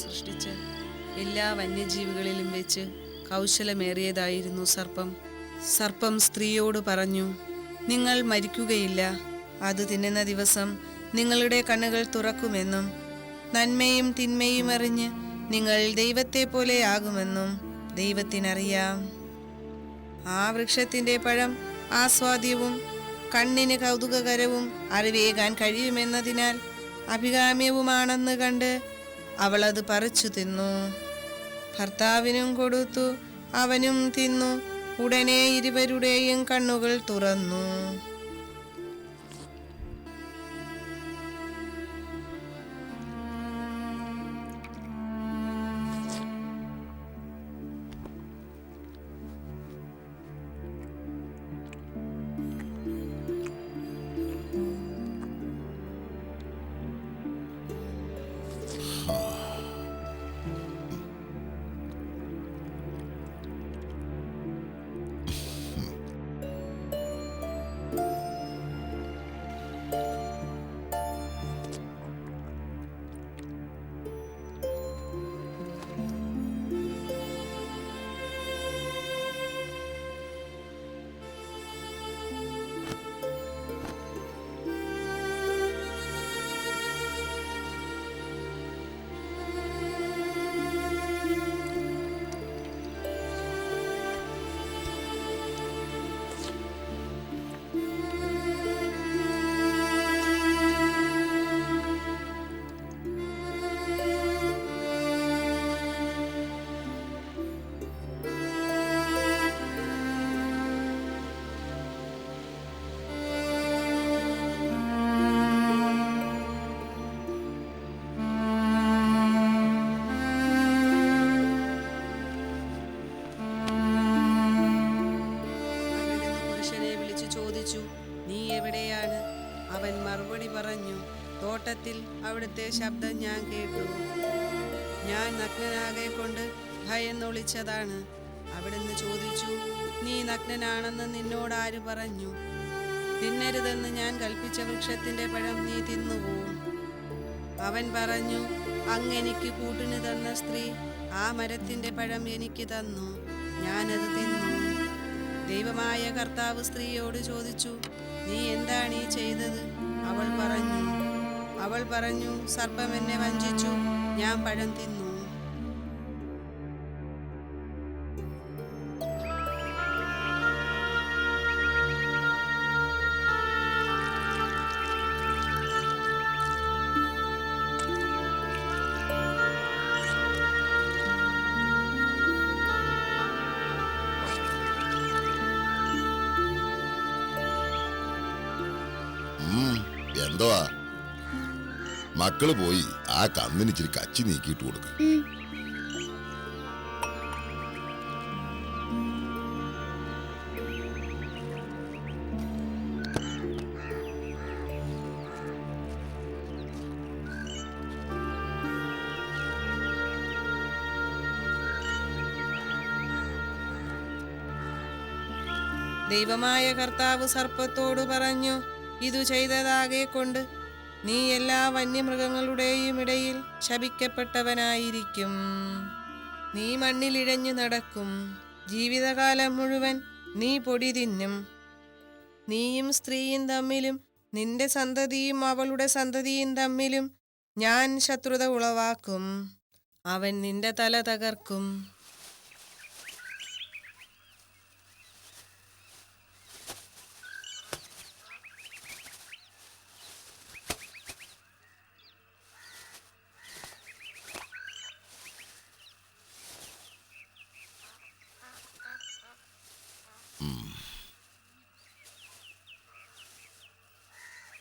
സൃഷ്ടിച്ച് എല്ലാ വന്യജീവികളിലും വെച്ച് കൗശലമേറിയതായിരുന്നു സർപ്പം. സർപ്പം സ്ത്രീയോട് പറഞ്ഞു, നിങ്ങൾ മരിക്കുകയില്ല. അത് തിന്നുന്ന ദിവസം നിങ്ങളുടെ കണ്ണുകൾ തുറക്കുമെന്നും നന്മയും തിന്മയും അറിഞ്ഞ് നിങ്ങൾ ദൈവത്തെ പോലെയാകുമെന്നും ദൈവത്തിനറിയാം. ആ വൃക്ഷത്തിൻ്റെ പഴം ആസ്വാദ്യവും കണ്ണിന് കൗതുകകരവും അറിവേകാൻ കഴിയുമെന്നതിനാൽ അഭികാമ്യവുമാണെന്ന് കണ്ട് അവൾ അത് പറിച്ചു തിന്നു. ഭർത്താവിനും കൊടുത്തു, അവനും തിന്നു. ഉടനെ ഇരുവരുടെയും കണ്ണുകൾ തുറന്നു. നീ എവിടെയാണ്? അവൻ മറുപടി പറഞ്ഞു, തോട്ടത്തിൽ അവിടുത്തെ ശബ്ദം ഞാൻ കേട്ടു. ഞാൻ നഗ്നനാകെ കൊണ്ട് ഭയന്നൊളിച്ചതാണ്. അവിടുന്ന് ചോദിച്ചു, നീ നഗ്നനാണെന്ന് നിന്നോട് ആര് പറഞ്ഞു? തിന്നരുതെന്ന് ഞാൻ കൽപ്പിച്ച വൃക്ഷത്തിന്റെ പഴം നീ തിന്നുപോകും. അവൻ പറഞ്ഞു, അങ്ങെനിക്ക് കൂട്ടിന് തന്ന സ്ത്രീ ആ മരത്തിന്റെ പഴം എനിക്ക് തന്നു, ഞാനത് തിന്നു. ദൈവമായ കർത്താവ് സ്ത്രീയോട് ചോദിച്ചു, നീ എന്താണ് ഈ ചെയ്തത്? അവൾ പറഞ്ഞു, സർപ്പം എന്നെ വഞ്ചിച്ചു, ഞാൻ പഴം തിന്നു. എന്തുവാ? മക്കള് പോയി ആ കന്നിന് ഇച്ചിരി കച്ചി നീക്കിയിട്ട് കൊടുക്ക. ദൈവമായ കർത്താവ് സർപ്പത്തോട് പറഞ്ഞു, ഇതു ചെയ്തതാകെ കൊണ്ട് നീ എല്ലാ വന്യമൃഗങ്ങളുടെയും ഇടയിൽ ശപിക്കപ്പെട്ടവനായിരിക്കും. നീ മണ്ണിലിഴഞ്ഞു നടക്കും, ജീവിതകാലം മുഴുവൻ നീ പൊടി തിന്നും. നീയും സ്ത്രീയും തമ്മിലും നിന്റെ സന്തതിയും അവളുടെ സന്തതിയും തമ്മിലും ഞാൻ ശത്രുത ഉളവാക്കും. അവൻ നിന്റെ തല തകർക്കും.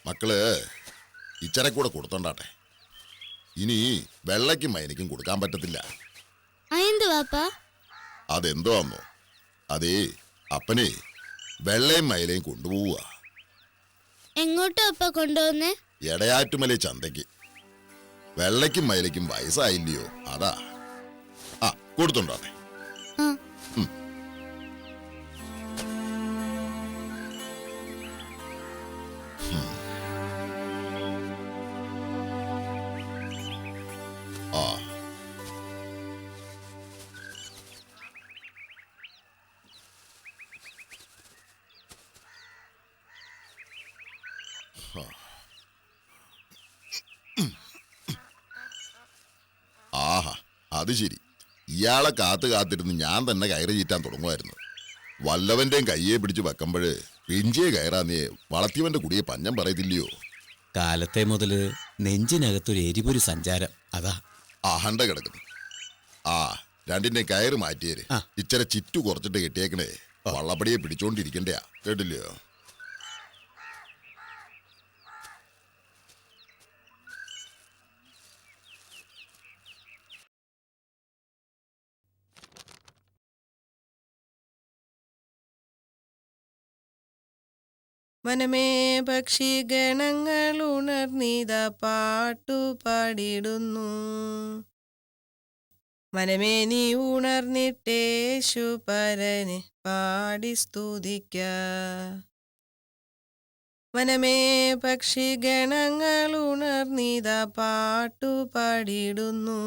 മക്കള് ഇച്ചരെ കൂടെ കൊടുത്തോണ്ടാട്ടെ. ഇനി വെള്ളയ്ക്കും മൈനയ്ക്കും കൊടുക്കാൻ പറ്റത്തില്ല. അതെന്തോ അതെന്തോന്നോ? അതേ, അപ്പനെ വെള്ളയും മയിലയും കൊണ്ടുപോവുക. എങ്ങോട്ടാ അപ്പ കൊണ്ടുവന്നേ? എടയാറ്റുമലേ ചന്തയ്ക്ക്. വെള്ളയ്ക്കും മയിലയ്ക്കും വയസ്സായില്ലയോ, അതാ. ആ, കൊടുത്തുണ്ടോട്ടെ. ആ. ആ, ആഹാ, അത് ശരി. ഇയാളെ കാത്തിരുന്ന് ഞാൻ തന്നെ കയറി ചീറ്റാൻ തുടങ്ങുമായിരുന്നു. വല്ലവന്റെയും കയ്യെ പിടിച്ച് വെക്കുമ്പോഴ് പിഞ്ചിയെ കയറാന്നേ വളർത്തിയവന്റെ കുടിയെ പഞ്ഞം പറയത്തില്ലയോ. കാലത്തെ മുതല് നെഞ്ചിനകത്തൊരു എരിപൊരു സഞ്ചാരം, അതാ. ആഹണ്ട കിടക്കുന്നു. ആ, രണ്ടിന്റെ കയറ് മാറ്റിയേര്. ഇച്ചിരി ചിറ്റു കുറച്ചിട്ട് കെട്ടിയേക്കണേ. വള്ളപ്പടിയെ പിടിച്ചോണ്ടിരിക്കണ്ടയാ, കേട്ടില്ലയോ? മനമേ പക്ഷി ഗണങ്ങൾ ഉണർന്നിത പാട്ടു പാടിടുന്നു. മനമേ നീ ഉണർന്നിട്ടേശു പരനെ പാടി സ്തുതിക്ക. മനമേ പക്ഷി ഗണങ്ങൾ ഉണർന്നിത പാട്ടു പാടിടുന്നു.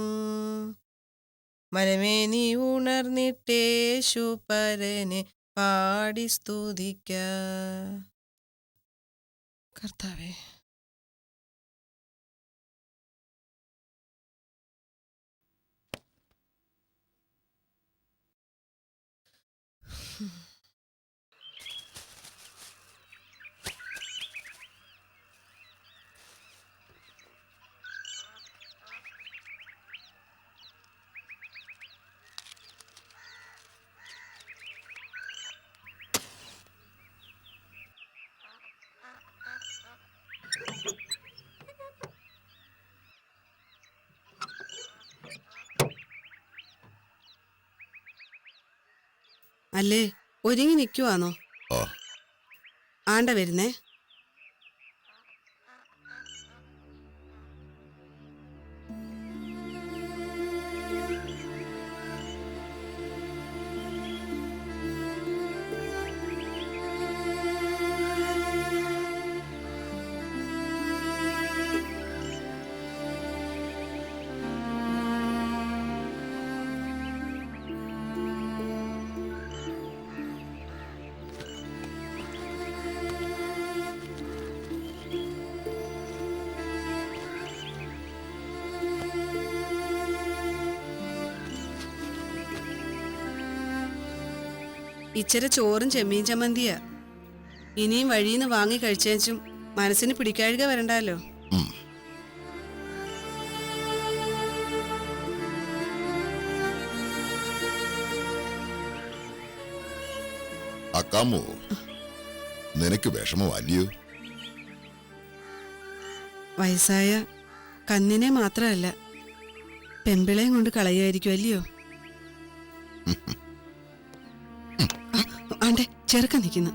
മനമേ നീ ഉണർന്നിട്ടേശു പരനെ പാടി സ്തുതിക്ക. കർത്താവേ, അല്ലേ ഒരുങ്ങി നിൽക്കുവാന്നോ? ഓ, ആണ്ട വരുന്നേ. ഇച്ചിരി ചോറും ചെമ്മീൻ ചമ്മന്തിയാ. ഇനിയും വഴിന്ന് വാങ്ങി കഴിച്ചേച്ചും മനസ്സിന് പിടിക്കാഴുക വരണ്ടല്ലോ. അക്കാമോ, നിനക്ക് വിഷമമല്ലയോ? വയസ്സായ കന്നിനെ മാത്രമല്ല, പെമ്പിളയും കൊണ്ട് കളയുമായിരിക്കും അല്ലയോ? ആണ്ടെ ചെറുക്ക നിൽക്കുന്നു.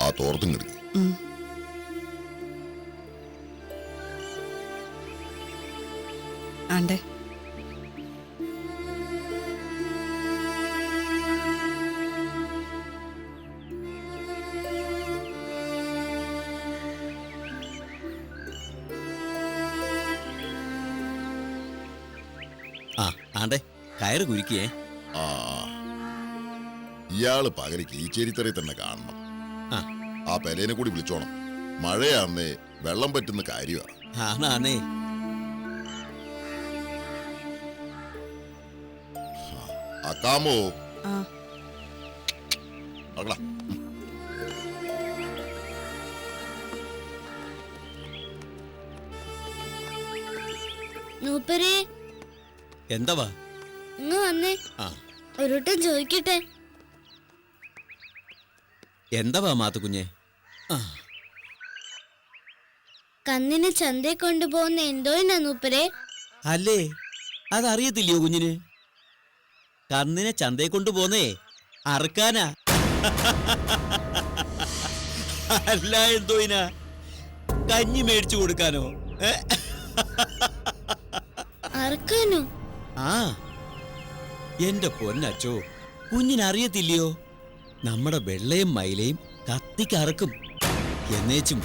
ആ തോർത്തും കിടക്കി. ആണ്ടെ ആ, ആണ്ടെ കയറ് കുരുക്കിയേ. ആ, ഇയാള് പകല് കീച്ചേരിത്തറ തന്നെ കാണണം. ആ പെലേനെ കൂടി വിളിച്ചോണം. മഴയാന്നേ വെള്ളം പറ്റുന്ന കാര്യമാ. ആണേ. അക്കാമോ, ആ അകടാ. മൂപ്പരെ എന്താവാ? ഇങ്ങ് വന്നേ, ആ, ഒരുട്ടം ചോദിക്കട്ടെ. എന്താ മാത്തുക്കുഞ്ഞെ? ആ, കന്നിനെ ചന്തയിൽ കൊണ്ടുപോകുന്ന എന്തോന്നാ മൂപ്പരെ? അല്ലേ അതറിയത്തില്ലയോ കുഞ്ഞിന്? കന്നിനെ ചന്തയെ കൊണ്ടുപോന്നേ അറുക്കാനാ. അല്ല എന്തോയിനാ, കഞ്ഞി മേടിച്ചു കൊടുക്കാനോ? അറക്കാനോ? ആ, എന്റെ പൊന്നച്ചോ, കുഞ്ഞിനറിയത്തില്ലയോ? നമ്മുടെ വെള്ളയും മയിലയും കത്തിക്കറക്കും. എന്നേച്ചും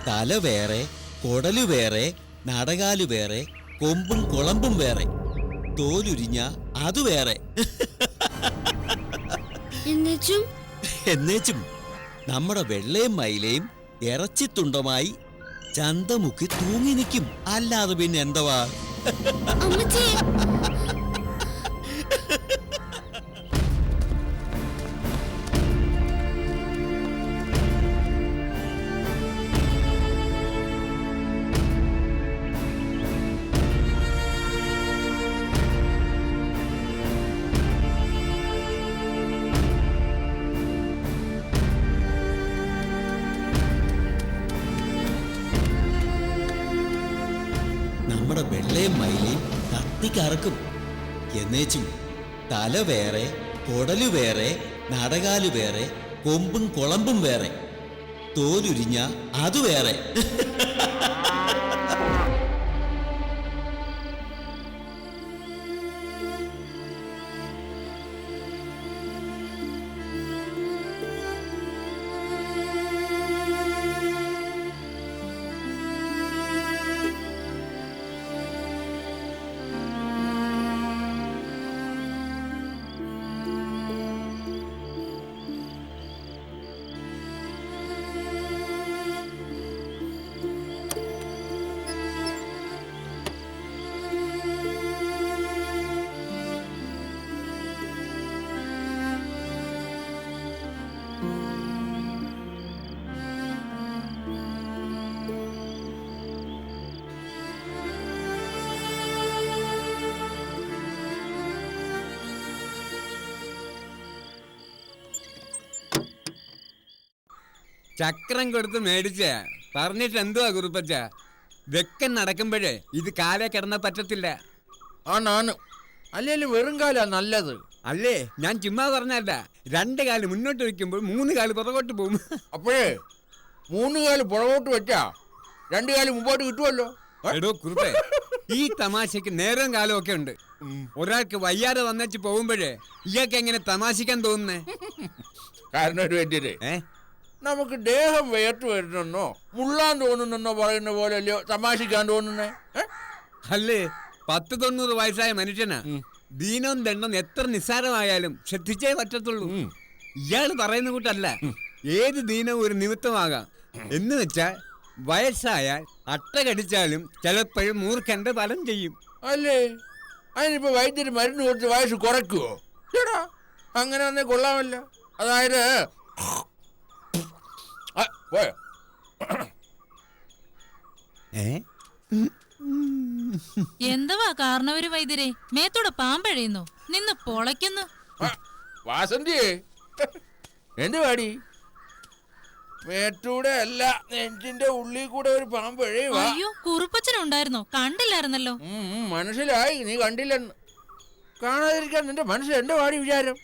തല വേറെ, കൊടലു വേറെ, നടകാലു വേറെ, കൊമ്പും കുളമ്പും വേറെ, തോലുരിഞ്ഞ അത് വേറെ. എന്നുവെച്ചും എന്നേച്ചും നമ്മുടെ വെള്ളയും മയിലയും ഇറച്ചിത്തുണ്ടമായി ചന്തമുക്കി തൂങ്ങി നിൽക്കും. അല്ലാതെ പിന്നെ എന്തവാ? അമ്മച്ചി, നമ്മുടെ വെള്ളയും മയിലയും കത്തിക്കറക്കും. എന്നേച്ചും തല വേറെ, കൊടലു വേറെ, നടകാലു വേറെ, കൊമ്പും കുളമ്പും വേറെ, തോലുരിഞ്ഞ അത് വേറെ. ചക്രം കൊടുത്ത് മേടിച്ച പറഞ്ഞിട്ട് എന്തുവാ കുറുപ്പച്ച? വെക്കൻ നടക്കുമ്പോഴേ ഇത് കാലേ കിടന്ന പറ്റത്തില്ല. ആണ് അല്ലെങ്കിൽ വെറും കാലാ നല്ലത്. അല്ലേ, ഞാൻ ചുമ്മാ പറഞ്ഞല്ല. 2 കാല് മുന്നോട്ട് വെക്കുമ്പോൾ 3 കാല് പുറകോട്ട് പോകും. അപ്പോഴേ 3 കാല് പുറകോട്ട് വെച്ചാ 2 കാല് മുമ്പോട്ട് കിട്ടുമല്ലോ. എടോ കുറുപ്പേ, ഈ തമാശക്ക് നേരം കാലം ഒക്കെ ഉണ്ട്. ഒരാൾക്ക് വയ്യാതെ വന്നേച്ച് പോകുമ്പോഴേ ഇയാൾക്ക് എങ്ങനെ തമാശിക്കാൻ തോന്നുന്നേ? കാരണം ഒരു പറ്റിയേ, നമുക്ക് ദേഹം വേർത്ത് വരുന്നെന്നോ മുള്ളാൻ തോന്നുന്നെന്നോ പറയുന്ന പോലെ അല്ലയോ തമാശിക്കാൻ തോന്നുന്നേ. അല്ലേ, 10-90 വയസ്സായ മനുഷ്യനാ. ദീനവും ദണ്ഡം എത്ര നിസ്സാരമായാലും ശ്രദ്ധിച്ചേ പറ്റത്തുള്ളൂ. ഇയാള് പറയുന്ന കൂട്ടല്ല, ഏത് ദീനവും ഒരു നിമിത്തമാകാം. എന്ന് വെച്ചാൽ വയസ്സായാൽ അട്ട കടിച്ചാലും ചിലപ്പോഴും മൂർഖന്റെ ഫലം ചെയ്യും. അല്ലേ, അതിനിപ്പോ വൈദ്യുതി മരുന്ന് കൊടുത്ത് വയസ്സ് കുറയ്ക്കുവോ? ചേടാ, അങ്ങനെ വന്നേ കൊള്ളാമല്ലോ. അതായത് പോയോ? എന്തവാ കാരണവര് വൈദ്യരെ, മേത്തൂടെ പാമ്പഴയുന്നു, നിന്ന് പൊളയ്ക്കുന്നു. വാസന്തിയേ, എന്ത് പാടി? മേത്തൂടെ അല്ല, നെഞ്ചിന്റെ ഉള്ളിൽ കൂടെ ഒരു പാമ്പ് എഴയുവാ. അയ്യോ, കുറുപ്പച്ചനുണ്ടായിരുന്നോ? കണ്ടില്ലായിരുന്നല്ലോ. മനസ്സിലായി, നീ കണ്ടില്ലെന്ന്. കാണാതിരിക്കാൻ നിന്റെ മനസ്സിൽ എന്റെ പാടി വിചാരം.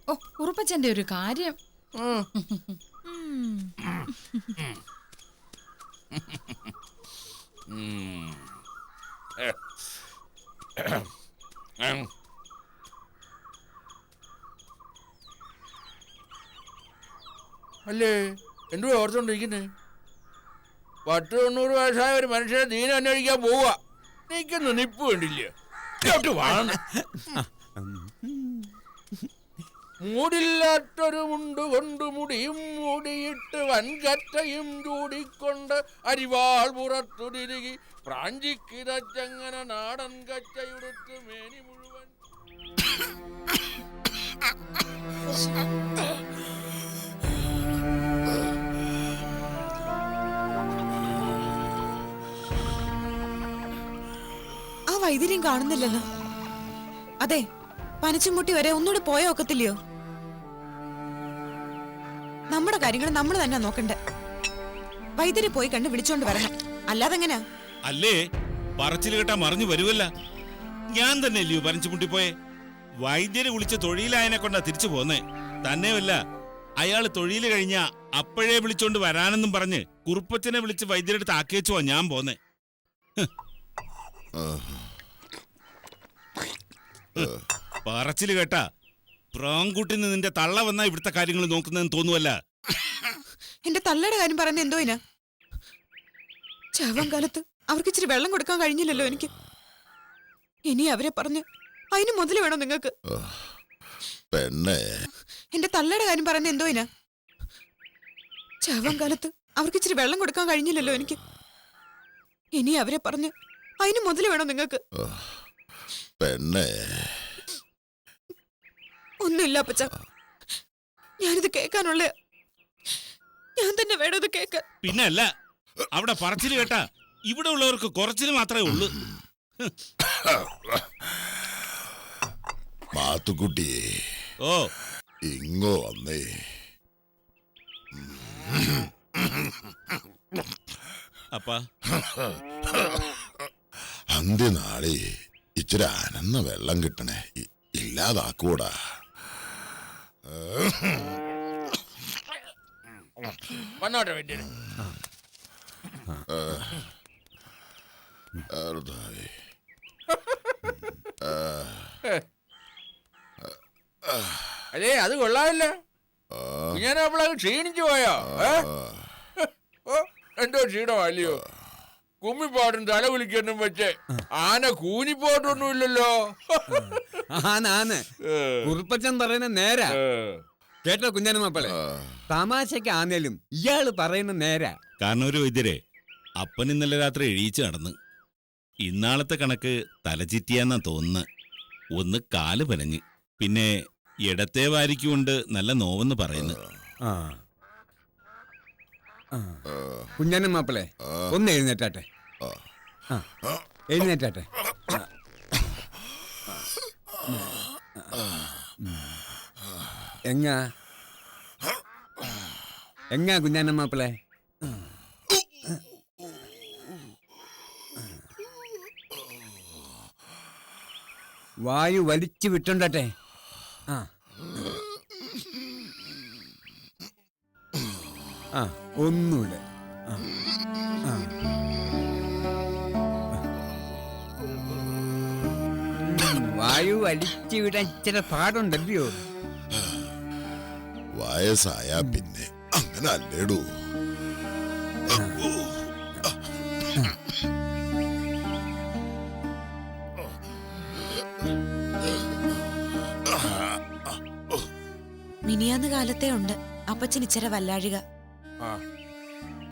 ഓ, കുറുപ്പച്ചന്റെ ഒരു കാര്യം. അല്ലേ, എന്തുവാ ഓർത്തോണ്ടിരിക്കുന്നേ? 10-90 വയസ്സായ ഒരു മനുഷ്യനെ ദീനം അന്വേഷിക്കാൻ പോവുക. നിൽക്കുന്നു നിപ്പ് കണ്ടില്ല. മൂടില്ലാത്തൊരു മുണ്ട് കൊണ്ട് മുടിയും മൂടിയിട്ട് വൻകറ്റയും ചൂടിക്കൊണ്ട് അരിവാൾ പുറത്തു തിരികി പ്രാഞ്ചിക്കിതച്ചങ്ങനെ നാടൻ കച്ചയുടുത്ത് മേനി മുഴുവൻ. ആ വൈദ്യരെയും കാണുന്നില്ലല്ലോ. അതെ, പനച്ചുമുട്ടി വരെ ഒന്നുകൂടെ പോയ ഒക്കത്തില്ലയോ? നമ്മുടെ കാര്യങ്ങൾ നമ്മൾ തന്നെ നോക്കണ്ടേ. വൈദ്യരെ പോയി കണ്ട് വിളിച്ചോണ്ട് വരണം. അല്ലാതെ എങ്ങനെയാ? അല്ലേ പറച്ചിൽ കേട്ടാ മറിഞ്ഞു വരുമല്ല. ഞാൻ തന്നെ അല്ലയോ പരഞ്ചു മുട്ടിപ്പോയെ. വൈദ്യരെ വിളിച്ച തൊഴിലായനെ കൊണ്ടാ തിരിച്ചു പോന്നേ. തന്നെയല്ല, അയാള് തൊഴിൽ കഴിഞ്ഞ അപ്പോഴേ വിളിച്ചോണ്ട് വരാനെന്നും പറഞ്ഞ് കുറുപ്പച്ചനെ വിളിച്ച് വൈദ്യരെടുത്ത് ആക്കിയച്ചുവാ ഞാൻ പോന്നേ. പറച്ചില് കേട്ടാ പ്രാങ്കുട്ടിന്ന് നിന്റെ തള്ള വന്നാ ഇവിടുത്തെ കാര്യങ്ങൾ നോക്കുന്നതെന്ന് തോന്നുവല്ല. എന്റെ തള്ളയുടെ കാര്യം പറയുന്നത് എന്തോ ഇനാ? ചാവാൻ കാലത്ത് അവർക്ക് ഇച്ചിരി വെള്ളം കൊടുക്കാൻ കഴിഞ്ഞില്ലല്ലോ എനിക്ക്. ഇനി അവരെ പറഞ്ഞ് അതിന് മുതല് വേണോ നിങ്ങൾക്ക്? പെണ്ണേ, എന്റെ തള്ളയുടെ കാര്യം പറയുന്നത് എന്തോ ഇനാ? ചാവാൻ കാലത്ത് അവർക്ക് ഇച്ചിരി വെള്ളം കൊടുക്കാൻ കഴിഞ്ഞില്ലല്ലോ എനിക്ക്. ഇനി അവരെ പറഞ്ഞ് അതിന് മുതല് വേണോ നിങ്ങൾക്ക്? പെണ്ണേ, ഒന്നുമില്ല അപ്പച്ച, ഞാനിത് കേൾക്കാനുള്ള ഞാൻ തന്നെ വേണം ഇത് കേൾക്കാൻ. പിന്നെ അല്ല, അവിടെ പറച്ചില് കേട്ടാ ഇവിടെ ഉള്ളവർക്ക് കുറച്ചില് മാത്രമേ ഉള്ളൂ. മാത്തുക്കുട്ടിയെ ഓ, ഇങ്ങോ വന്നേ. അപ്പാ അന്ത്യനാളെ ഇച്ചിരി അനന്ന വെള്ളം കിട്ടണേ. ഇല്ലാതാക്കൂടാ. വന്നോട്ടെ വൈദ്യരെ. അല്ലേ അത് കൊള്ളാമല്ല. ഞാൻ അപ്പോഴത് ക്ഷീണിച്ചു പോയോ? എന്തോ ക്ഷീണമല്ലയോ? കുമ്മിപ്പാടും തല കുലിക്കൊന്നും വെച്ച് ആന കൂനിപ്പോട്ടൊന്നുമില്ലല്ലോ. ആന്ന് കുറുപ്പച്ചൻ പറയുന്ന നേരാ. കേട്ടോ കുഞ്ഞാനമ്മപ്പളെ, തമാശക്ക് ആന്നേലും ഇയാള് പറയുന്ന നേരാ. കാരണം ഒരു വൈദ്യരെ അപ്പൻ ഇന്നലെ രാത്രി എഴീച്ച് നടന്ന്. ഇന്നാളത്തെ കണക്ക് തലചിറ്റിയാന്നാ തോന്നുന്നു. ഒന്ന് കാല് പനഞ്ഞ്, പിന്നെ ഇടത്തെ വാരിക്കുകൊണ്ട് നല്ല നോവെന്ന് പറയുന്നു. കുഞ്ഞാനമ്മപ്പളെ ഒന്ന് എഴുന്നേറ്റാട്ടെ. എഴുന്നേറ്റാട്ടെ. എങ്ങാ കുഞ്ഞാനമ്മപ്പളെ? വായു വലിച്ചു വിട്ടുണ്ടട്ടെ. ഒന്നൂടെ. വായു വലിച്ചു വിടാൻ ഇച്ചിരി പാടുണ്ടല്ലോ. വയസ്സായാ പിന്നെ അങ്ങനെ അല്ലേടൂ. മിനിയാന്ന് കാലത്തെ ഉണ്ട് അപ്പച്ചൻ ഇച്ചിര വല്ലാഴിക.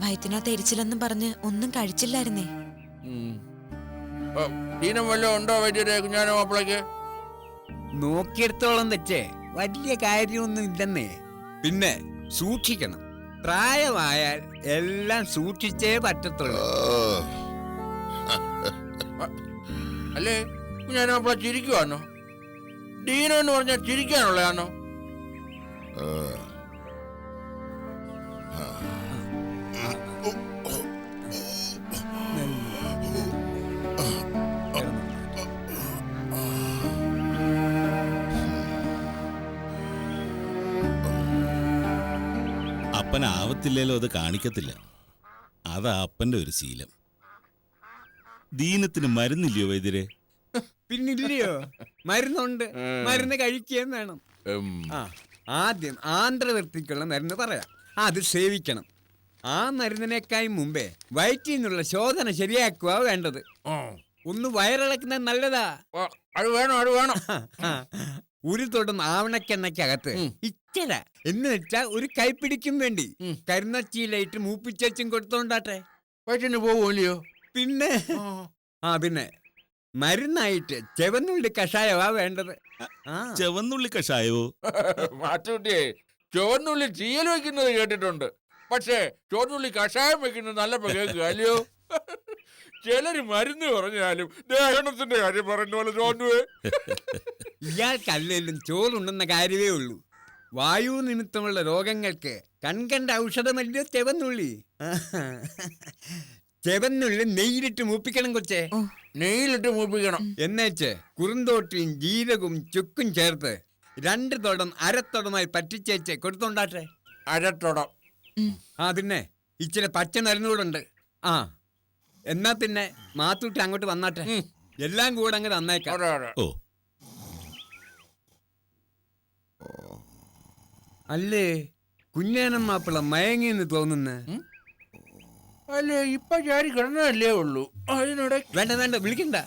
വയറ്റിനകത്ത് എരിച്ചില്ലെന്നും പറഞ്ഞ് ഒന്നും കഴിച്ചില്ലായിരുന്നേ. ദീനം വല്ലതും ഉണ്ടോ വൈദ്യരെ കുഞ്ഞാനോ മാപ്പിളക്ക്? നോക്കിയെടുത്തോളം തെറ്റേ വലിയ കാര്യമൊന്നും ഇല്ലെന്നേ. പിന്നെ സൂക്ഷിക്കണം. പ്രായമായാൽ എല്ലാം സൂക്ഷിച്ചേ പറ്റത്തുള്ളൂ. അല്ലേ കുഞ്ഞാനോ മാപ്പിള ചിരിക്കുവാണോ? ദീനം എന്ന് പറഞ്ഞാൽ ചിരിക്കാനുള്ളതാണോ? അപ്പനാവത്തില്ലല്ലോ, അത് കാണിക്കത്തില്ല. അതാ അപ്പന്റെ ഒരു ശീലം. ദീനത്തിന് മരുന്നില്ലയോ വൈദ്യരെ? പിന്നില്ലയോ, മരുന്നുണ്ട്. മരുന്ന് കഴിക്കുകയും വേണം. ആദ്യം ആന്ധ്രവൃത്തിക്കുള്ള മരുന്ന് പറയാം, അത് സേവിക്കണം. ആ മരുന്നിനേക്കായി മുമ്പേ വയറ്റിൽ നിന്നുള്ള ശോധന ശരിയാക്കുക വേണ്ടത്. ഒന്ന് വയറിളക്കുന്നത് നല്ലതാ. അത് വേണം, അത് വേണം. ഒരു തൊടും ആവണക്കെണ്ണയ്ക്കകത്ത് ഇച്ചര എന്ന് വെച്ചാൽ ഒരു കൈപ്പിടിക്കും വേണ്ടി കരുന്നച്ചിയിലായിട്ട് മൂപ്പിച്ചും കൊടുത്തോണ്ടാട്ടെ. വയറ്റിന് പോവുമല്ലയോ? പിന്നെ പിന്നെ മരുന്നായിട്ട് ചെവന്നുള്ളി കഷായവാ വേണ്ടത്. ചെവന്നുള്ളി കഷായോ? മാറ്റുട്ടിയെ, ചുവന്നുള്ളി ചീയൽ വെക്കുന്നത് കേട്ടിട്ടുണ്ട്. പക്ഷേ ചുവന്നുള്ളി കഷായം വെക്കുന്നത് നല്ല കേൾക്കുക അല്ലയോ? ചിലര് മരുന്ന് പറഞ്ഞാലും ദേഹണത്തിന്റെ കാര്യം പറയുന്ന പോലെ തോന്നുവേ. ഇയാൾക്കല്ലേലും ചോറുണ്ടെന്ന കാര്യമേ ഉള്ളൂ. വായു നിമിത്തമുള്ള രോഗങ്ങൾക്ക് കൺകണ്ട ഔഷധമല്ലോ ചെവന്നുള്ളി. ചെവന്നുള്ളി നെയ്യിലിട്ട് മൂപ്പിക്കണം കൊച്ചേ. നെയ്യിലിട്ട് മൂപ്പിക്കണം. എന്നേച്ച് കുറുന്തോട്ടിയും ജീരകവും ചുക്കും ചേർത്ത് 2 തുടം അരത്തോടമായി പറ്റിച്ചേച്ച് കൊടുത്തോണ്ടാട്ടെ. അരത്തോടം. ആ പിന്നെ ഇച്ചിരി പച്ച മരുന്നുകൂടുണ്ട്. ആ എന്നാ പിന്നെ മാത്തൂട്ടി അങ്ങോട്ട് വന്നാട്ടെ. എല്ലാം കൂടെ അങ്ങ് തന്നേക്കാം. ഓ അല്ലേ കുഞ്ഞേനം മാപ്പിള മയങ്ങിന്ന് തോന്നുന്നു. അല്ലേ ഇപ്പൊ ചാരി കിടന്നല്ലേ ഉള്ളൂ. അതിനിടെ വേണ്ട വേണ്ട വിളിക്കണ്ട.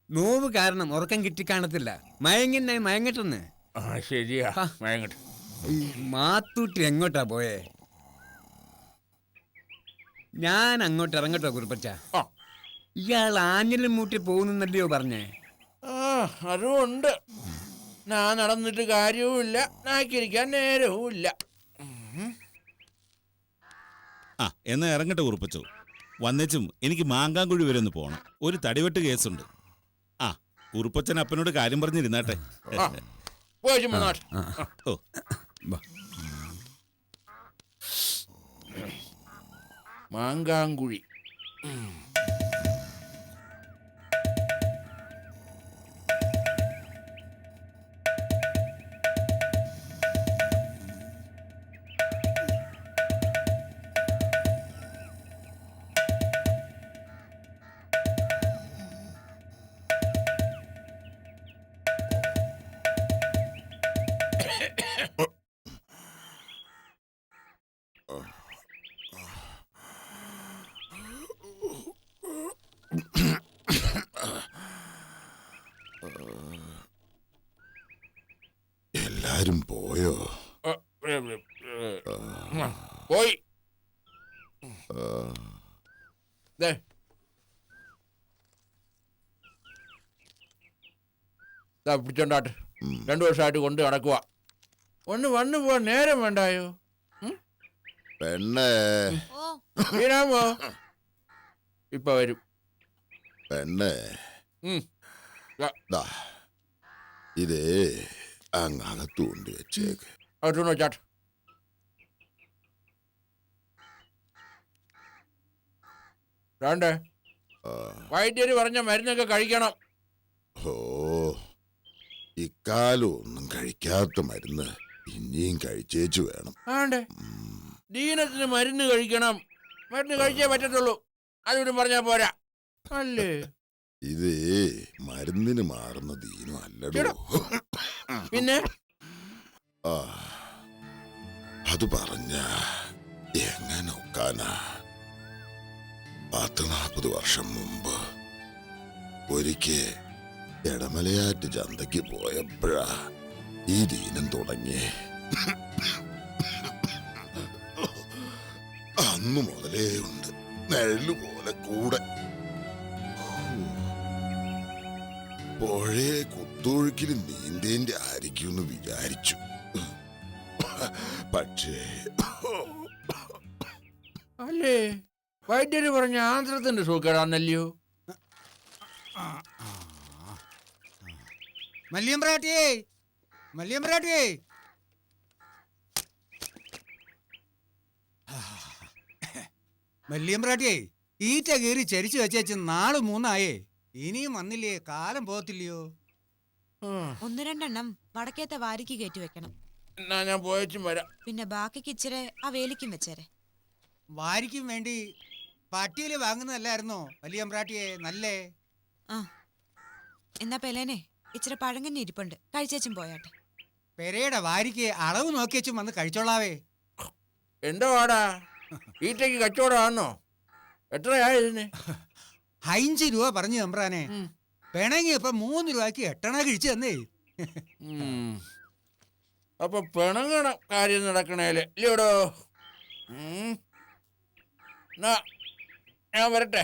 നോവ് കാരണം ഉറക്കം കിട്ടി കാണത്തില്ല. മയങ്ങിന്നെ മയങ്ങട്ടെന്ന്. ആ ശരിയാ മയങ്ങട്ടെ. ഈ മാത്തൂട്ടി എങ്ങോട്ടാ പോയേ? ഞാൻ അങ്ങോട്ട് ഇറങ്ങട്ടോ കുറിപ്പച്ച. ഇയാൾ ആഞ്ഞിലും മൂട്ടി പോകുന്നല്ലയോ പറഞ്ഞേ? ആ അതുകൊണ്ട് ഞാൻ നടന്നിട്ട് കാര്യവുമില്ല, നാക്കിരിക്കാൻ നേരവുമില്ല. ആ എന്നാ ഇറങ്ങട്ടെ കുറിപ്പച്ചോ. വന്നേച്ചും എനിക്ക് മാങ്കാങ്കുഴി വരെ ഒന്ന് പോണം. ഒരു തടിവെട്ട് കേസുണ്ട്. ആ കുറിപ്പച്ചൻ അപ്പനോട് കാര്യം പറഞ്ഞിരുന്നാട്ടെ. പോയി നാട്ട്. ഓ മാങ്കാങ്കുഴി. എല്ലാരും പോയോ? പോയി. പിടിച്ചോണ്ടാട്ട്. 2 വർഷമായിട്ട് കൊണ്ട് നടക്കുക. ഒന്ന് വന്നു പോവാൻ നേരം വേണ്ടായോ? പെണ്ണേ വീരാമോ ഇപ്പൊ വരും. പെണ്ണേ ദാ, ഇതേ അങ്ങകത്തു കൊണ്ട് വെച്ചേക്ക്. അകത്തോണ്ട് വെച്ചാട്ട്. വേണ്ടേ? വൈദ്യര് പറഞ്ഞ മരുന്നൊക്കെ കഴിക്കണം. ഓ ഇക്കാലം ഒന്നും കഴിക്കാത്ത മരുന്ന് ഇനിയും കഴിച്ചേച്ചു വേണം. വേണ്ടേ? ദീനത്തിന് മരുന്ന് കഴിക്കണം. മരുന്ന് കഴിച്ചേ പറ്റത്തുള്ളൂ. അതിവിടെ പറഞ്ഞാ പോരാ അല്ലേ? ഇത് മരുന്നിന് മാറുന്ന ദീനം അല്ലടോ. പിന്നെ ആ അത് പറഞ്ഞ എങ്ങനെ ഒക്കാനാ? 40-40 വർഷം മുമ്പ് ഒരിക്കൽ എടമലയാറ്റ് ചന്തയ്ക്ക് പോയപ്പോഴാ ഈ ദീനം തുടങ്ങി. അന്നു മുതലേ ഉണ്ട് നെഴല് പോലെ കൂടെ. പുഴയെ കുത്തൊഴുക്കിൽ നീന്തേന്റെ ആയിരിക്കുമെന്ന് വിചാരിച്ചു. പക്ഷേ അല്ലേ വൈദ്യര് പറഞ്ഞ ആന്ത്രത്തിന്റെ സൂക്കേടാന്നല്ലയോ? മല്യമ്പ്രാട്ടിയേ, മല്യമ്പ്രാട്ടിയേ, മല്യമ്പ്രാട്ടിയേ, ഈറ്റ കീറി ചരിച്ചു വെച്ചേച്ച് 4-3 ആയേ. ഇനിയും വന്നില്ലേ? കാലം പോകത്തില്ലയോ? 1-2 വടക്കേത്തെ വാരിക്ക് കയറ്റി വെക്കണം. എന്നാ ഞാൻ പോയച്ചും വരാം. പിന്നെ ബാക്കിക്ക് ഇച്ചിരി ആ വേലിക്കും വെച്ചേരെ. വാരിക്കും വേണ്ടി പട്ടിയല് വാങ്ങുന്നതല്ലായിരുന്നോ വലിയമ്പ്രാട്ടിയെ? നല്ലേ. ആ എന്നാ പെലേനെ ഇച്ചിരി പഴങ്കഞ്ഞി ഇരിപ്പുണ്ട്, കഴിച്ചേച്ചും പോയാട്ടെ. പെരയുടെ വാരിക്ക് അളവ് നോക്കിയേച്ചും വന്ന് കഴിച്ചോളാവേ. എന്തോ വാടാ ഈറ്റയ്ക്ക് കച്ചവടമാണോ? എത്രയാ ഇതിന്? 5 രൂപ പറഞ്ഞു തമ്പ്രാനെ. പിണങ്ങി ഇപ്പൊ 3 രൂപയ്ക്ക് 8 കഴിച്ചു തന്നേ. അപ്പൊ പിണങ്ങണ കാര്യം നടക്കണേല് ഇല്ലയോടോ? ഞാൻ വരട്ടെ.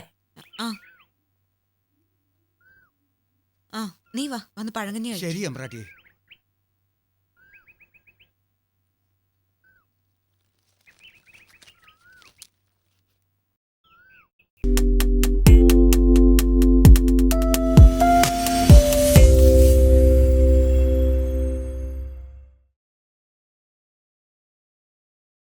ആ നീ വാ, വന്ന് പഴങ്കഞ്ഞി കഴിക്ക്. ശരി അമ്പ്രാട്ടിയെ.